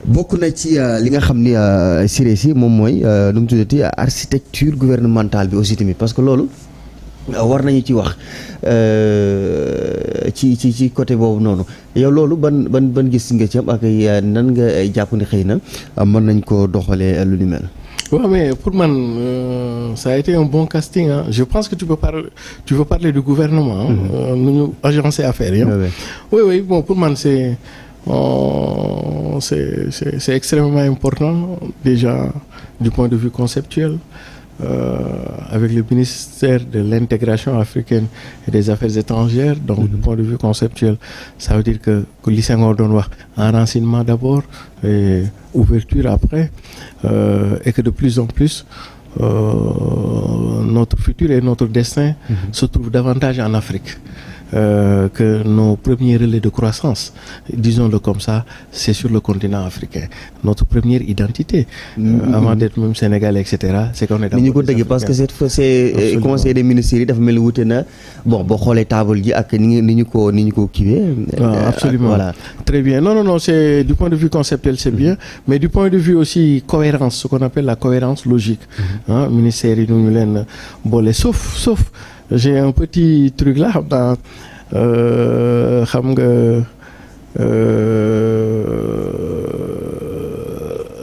bokk na ci li nga xam ni Siré Sy moom mooy nu mu tuddati architecture gouvernementale bi aussi tamit parce que loolu war nañu ci wax ci côté boobu noonu yow loolu ban gis nga ci am ak nan nga jàpp ni xëy na mën nañ ko doxalee lu ni mel. Ouais, mais pour moi, ça a été un bon casting. Hein. Je pense que tu veux parler du gouvernement. Nous agencer affaires. Hein. Oui, bon, pour moi, c'est extrêmement important, déjà, du point de vue conceptuel. Avec le ministère de l'intégration africaine et des affaires étrangères, donc du point de vue conceptuel, ça veut dire que li Senghor doon wax enracinement d'abord et ouverture après, et que de plus en plus notre futur et notre destin se trouvent davantage en Afrique. Que nos premiers relais de croissance, disons-le comme ça, c'est sur le continent africain. Notre première identité, avant d'être même sénégalais, etc., c'est qu'on est d'abord ni ñu ko dégg parce que cette fois c'est conseil des ministres yi dafa mel ni wute na bon boo xoolee table ji ak ni ñu ko kiiwee. Absolument. Voilà. Très bien. Non, c'est du point de vue conceptuel, c'est bien, mais du point de vue aussi cohérence, ce qu'on appelle la cohérence logique. Hein, ministère yi ñu leen boole sauf j'ai un petit truc là xam nga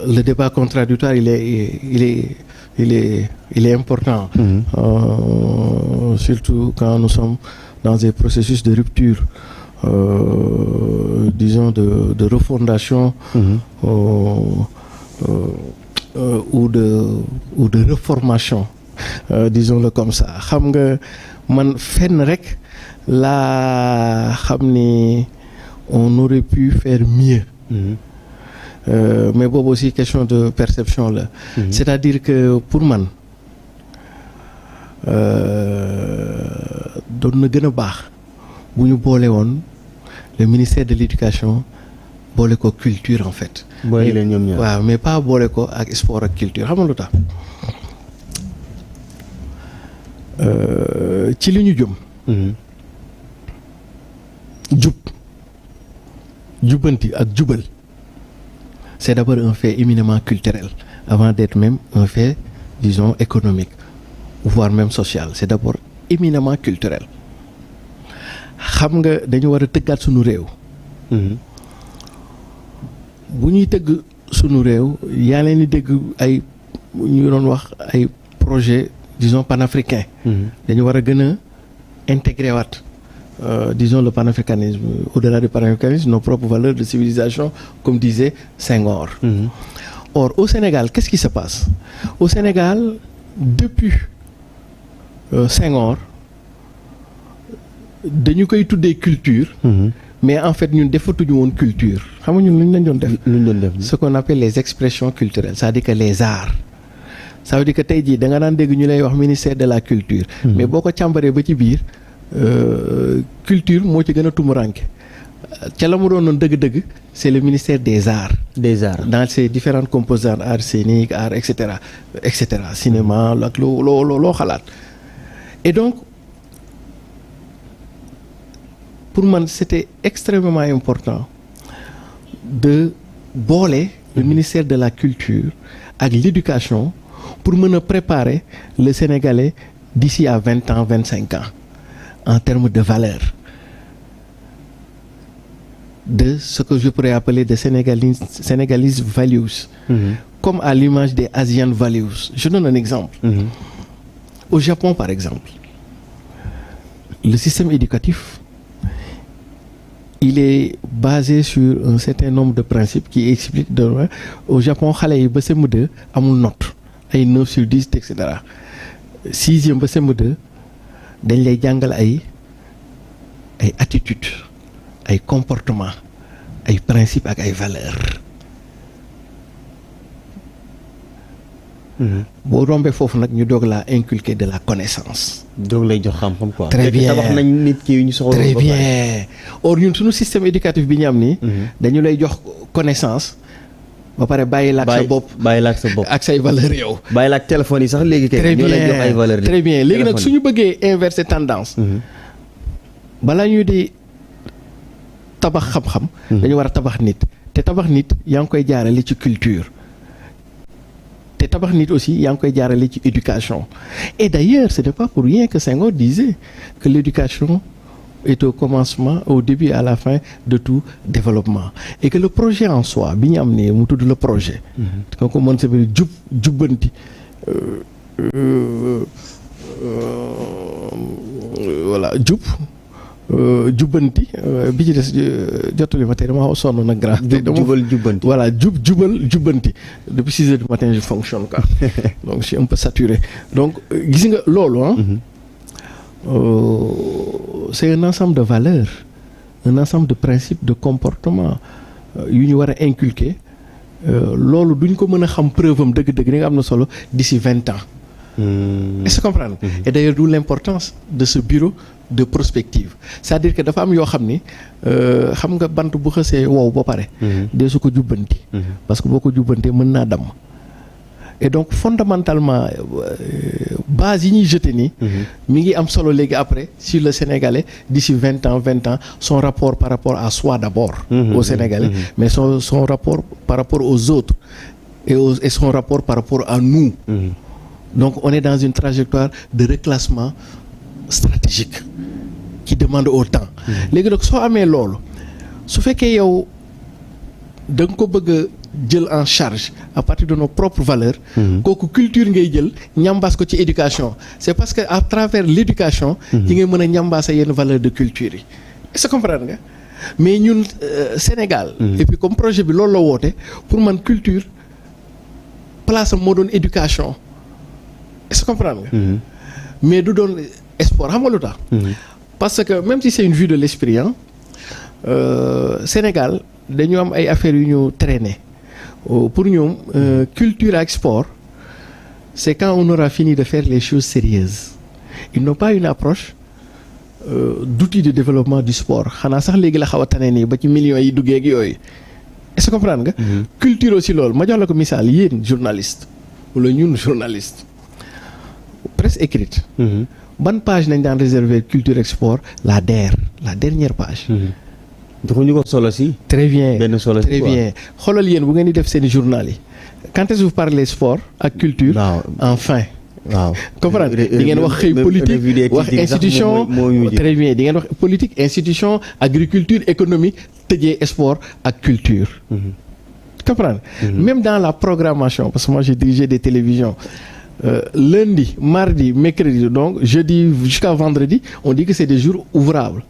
le débat contradictoire il est important. Surtout quand nous sommes dans des processus de rupture, disons de refondation ou de reformation. Disons-le comme ça xam nga man fenn rek laa xam ni on aurait pu faire mieux. Mais boobu aussi question de perception la. C'est-à-dire que pour man doon na gën a baax bu ñu boole woon le ministère de l'éducation boole ko culture en fait. boole leen ñoom ñaar waaw mais pas boole ko ak sport ak culture xam nga lu tax. ci li ñu jëm. Jubbanti ak jubal c'est d'abord un fait éminemment culturel avant d'être même un fait disons économique voire même social c'est d'abord éminemment culturel xam nga dañu war a tëggaat sunu réew. bu ñuy tëgg sunu réew yaa leen di dégg ay ñu doon wax ay projet disons panafricain. dañu war a gën a intégrer waat disons le panafricanisme au-delà du panafricanisme nos propres valeurs de civilisation comme disait Senghor. Or au Sénégal qu'est-ce qui se passe au Sénégal depuis Senghor dañu koy tuddee culture. Mais en fait ñun defatuñu woon culture xam nga ñun lu ñu leen doon def. Ce qu'on appelle les expressions culturelles c'est-à-dire que les arts. Ça veut dire que tey jii da nga daan dégg ñu lay wax ministère de la culture. Mais boo ko càmbaree ba ci biir culture moo ci gën a tumuranke ca la mu doon noonu dëgg-dëgg c'est le ministère des arts. Dans ses différentes composantes art scénique art et cetera cinéma ak loo xalaat. Et donc pour man c'était extrêmement important de boole le ministère de la culture ak l'éducation pour mën a préparer le Sénégalais d'ici à 20 ans 25 ans en termes de valeurs de ce que je pourrais appeler des Sénégalese values. Comme à l'image des Asian values. Je donne un exemple. Au Japon par exemple le système éducatif il est basé sur un certain nombre de principes qui expliquent au Japon xale yi ba CM2 amul note ay 9 sur 10 et cetera 6e ba CM2 dañ lay jàngal ay attitudes ay comportements ay principes ak ay valeurs. boo rombee foofu nag ñu doog laa inculquer de la connaissance. doog lay jox xam-xam quoi. très bien tabax nañ nit ki ñu soxla. très bien or ñun suñu système éducatif bi ñu am nii. dañu lay jox connaissance. ba pare bàyyi la ak sa bopp ak say valeurs yow. bàyyi la ak téléphone yi sax léegi kay. ñoo lay jox ay valeurs très bien léegi nag suñu bëggee inverser tendance. balaa ñuy di tabax xam-xam. dañu war a tabax nit te tabax nit yaa ngi koy jaarale ci culture te tabax nit aussi yaa ngi koy jaarale ci éducation. Et d'ailleurs ce n'est pas pour rien que Senghor disait que l'éducation est au commencement, au début et à la fin de tout développement, et que le projet en soi bi ñu am ne mu tudd le projet. kon ko mën sa biir jubbanti voilà jubbanti bi ci des jottali ma tey dama xaw a sonn nag grand. jubal jubbanti voilà jubal jubbanti depuis 6 heures du matin je fonctionne quoi. Donc je suis un peu saturé donc gis nga loolu ah. C'est un ensemble de valeurs, un ensemble de principes, de comportements yu ñu war a inculquer loolu duñ ko mën a xam preuve am dëgg-dëgg ni nga am na solo d'ici 20 ans. Est-ce que comprendre? Et d'ailleurs d'où l'importance de ce bureau de prospective. C'est-à-dire que dafa am yoo xam ni xam nga bant bu xësee wow ba pare. dee su ko jubbanti. parce que boo ko jubbantee mën naa damm. Et donc fondamentalement base yi ñuy jeté nii. mi ngi am solo léegi après sur le Sénégalais d'ici 20 ans son rapport par rapport à soi d'abord. Au Sénégalais mais son rapport par rapport aux autres et son rapport par rapport à nous. Donc on est dans une trajectoire de reclassement stratégique qui demande autant. léegi nag soo amee loolu su fekkee yow da nga ko bëgg a jël en charge à partir de nos propres valeurs. kooku culture ngay jël ñambaas ko ci éducation. C'est parce que à travers l'éducation yi ngay mën a ñambaasa yenn valeurs de culture yi. est-ce que comprendre nga mais ñun Sénégal. et puis comme projet bi loolu la woote pour man culture place am moo doon éducation. est-ce que comprendre nga mais du doon sport xam nga lu tax. parce que même si c'est une vue de l'esprit Sénégal dañu am ay affaires yu ñu traîner pour ñoom culture ak sport c'est quand on aura fini de faire les choses sérieuses. Ils n'ont pas une approche d'outils de développement du sport xanaa sax léegi la xaw a tane nii ba ci millions yi duggee ak yooyu. est-ce que comprendre nga. culture aussi loolu ma jox la ko misaal yéen journaliste wala ñun journaliste. presse écrite. ban page nañ daan réserver culture et sport la dernière page. joxuñu ko solo si. très bien benn solo si très bien xoolal yéen bu ngeen di def seen journal yi quand est-ce que vous parlez sport ak culture. enfin. waaw comprendre di ngeen wax xëy politique wax institution très bien di ngeen wax politique institution agriculture économie tëjee sport ak culture. comprendre même dans la programmation parce que moi j'ai dirigé des télévisions. Lundi, mardi, mercredi, donc jeudi jusqu'à vendredi, on dit que c'est des jours ouvrables.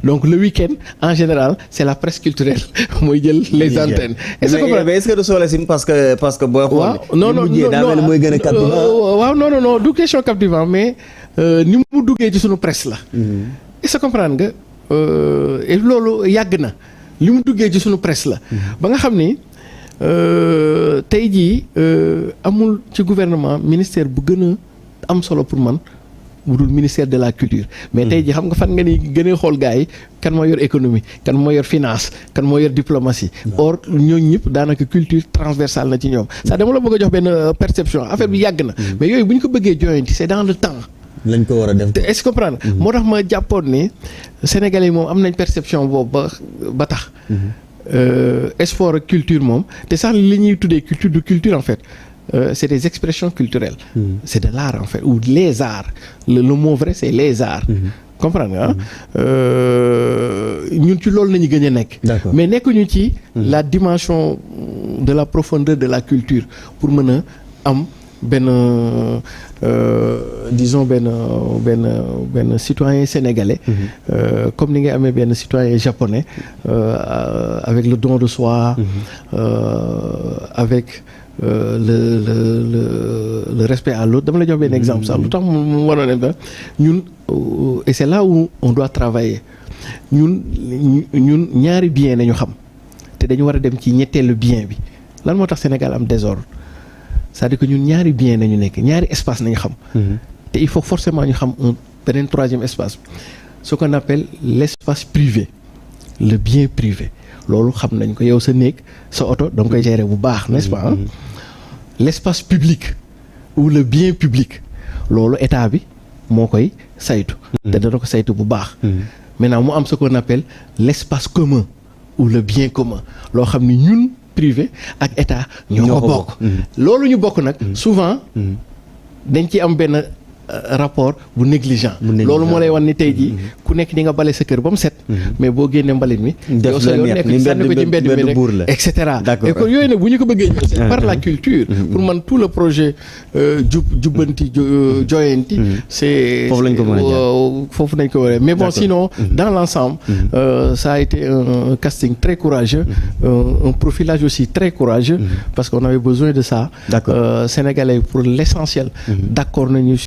Donc le week-end, en général, c'est la presse culturelle mooy jël les antennes. Est-ce que du solo sim parce que booy xool. non mooy gën a captivant. waaw non du question captivant mais ni mu duggee ci sunu presse la. est-ce que comprendre nga et loolu yàgg na li mu duggee ci sunu presse la. ba nga xam ni. tey jii amul ci gouvernement ministère bu gën a am solo pour man bu dul ministère de la culture. mais tey jii xam nga fan nga ni gën a xool gars yi kan moo yor économie kan moo yor finance kan moo yor diplomatie. or ñooñu ñëpp daanaka culture transversale na ci ñoom. ça dama la bëgg a jox benn perception affaire bi yàgg na. mais yooyu bu ñu ko bëggee joyanti c'est dans le temps. lañ ko war a def. est-ce que comprendre. moo tax ma jàppoon ne Sénégalais yi moom am nañ perception boobu ba tax. Sport ak culture moom te sax li ñuy tuddee culture de culture en fait c'est des expressions culturelles. C'est de l'art en fait ou les arts le mot vrai c'est les arts. comprendre nga ñun ci loolu nañu gën a nekk. mais nekkuñu ci la dimension de la profondeur de la culture pour mën a am benn disons benn citoyen sénégalais. comme ni nga amee benn citoyen japonais avec le don de soi. Avec le respect à l'autre dama la jox benn exemple sax lu tax mu waroon a ñun et c'est là où on doit travailler ñun ñaari bien nañu xam te dañu war a dem ci ñetteelu bien bi lan moo tax Sénégal am désordre. C'est-à-dire que ñun ñaari bien nañu nekk ñaari espace nañu xam. te il faut forcément ñu xam beneen troisième espace ce qu'on appelle l'espace privé le bien privé loolu xam nañ ko yow sa néeg sa oto da nga koy gérer bu baax n'est-ce pas. L'espace public ou le bien public loolu état bi moo koy saytu. te dana ko saytu bu baax. maintenant mu am ce qu'on appelle l'espace commun ou le bien commun loo xam ni ñun privé ak état ñoo ko bokk. loolu ñu bokk nag souvent dañ ci am benn rapport bu négligent. loolu moo lay wan ni tey jii ku nekk di nga bale sa kër ba mu set. mais boo génnee mbalit mi. yow sa yoon nekk sànni ko ci mbedd mi rek et cetera. et kon yooyu nag bu ñu ko bëggee ñëw c'est par la culture. pour man tout le projet jubbanti joyanti. c'est foofu lañ ko mën a jaar foofu nañ ko waree mais bon sinon dans l'ensemble ça a été un casting très courageux. un profilage aussi très courageux. parce qu'on avait besoin de ça. Sénégalais pour l'essentiel. d'accord nañu